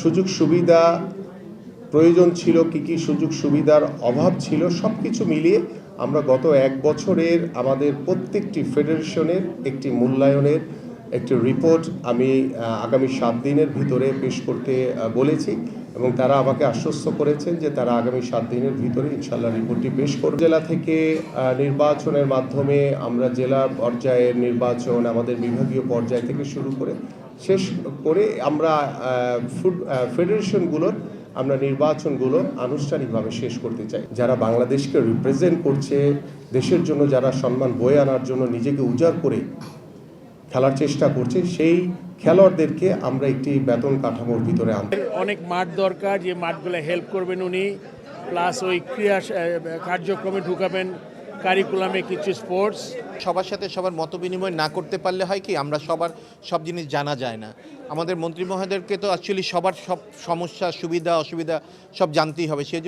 সুযোগ সুবিধা প্রয়োজন ছিল, কী সুযোগ সুবিধার অভাব ছিল, সব কিছু মিলিয়ে আমরা গত 1 বছরের আমাদের প্রত্যেকটি ফেডারেশনের একটি মূল্যায়নের একটি রিপোর্ট আমি আগামী 7 দিনের ভিতরে পেশ করতে বলেছি এবং তারা আমাকে আশ্বস্ত করেছেন যে তারা আগামী 7 দিনের ভিতরে ইনশাআল্লাহ রিপোর্টটি পেশ করবে। জেলা থেকে নির্বাচনের মাধ্যমে আমরা জেলা পর্যায়ের নির্বাচন আমাদের বিভাগীয় পর্যায় থেকে শুরু করে শেষ করে আমরা ফেডারেশনগুলোর আমরা নির্বাচনগুলো আনুষ্ঠানিকভাবে শেষ করতে চাই। যারা বাংলাদেশকে রিপ্রেজেন্ট করছে, দেশের জন্য যারা সম্মান বয়ে আনার জন্য নিজেকে উজাড় করে খেলার চেষ্টা করছে, সেই খেলোয়াড়দেরকে আমরা একটি বেতন কাঠামোর ভিতরে আনতে। অনেক মাঠ দরকার, যে মাঠগুলো হেল্প করবেন উনি, প্লাস ওই ক্রীড়া কার্যক্রমে ঢুকাবেন, কারিকুলামে কিছু স্পোর্টস। সবার সাথে সবার মত বিনিময় না করতে পারলে হয় কি, আমরা সব জিনিস জানা যায় না। আমাদের মন্ত্রী মহোদয়কে তো অ্যাকচুয়ালি সবার সব সমস্যা সুবিধা অসুবিধা সব জানতেই হবে। সেই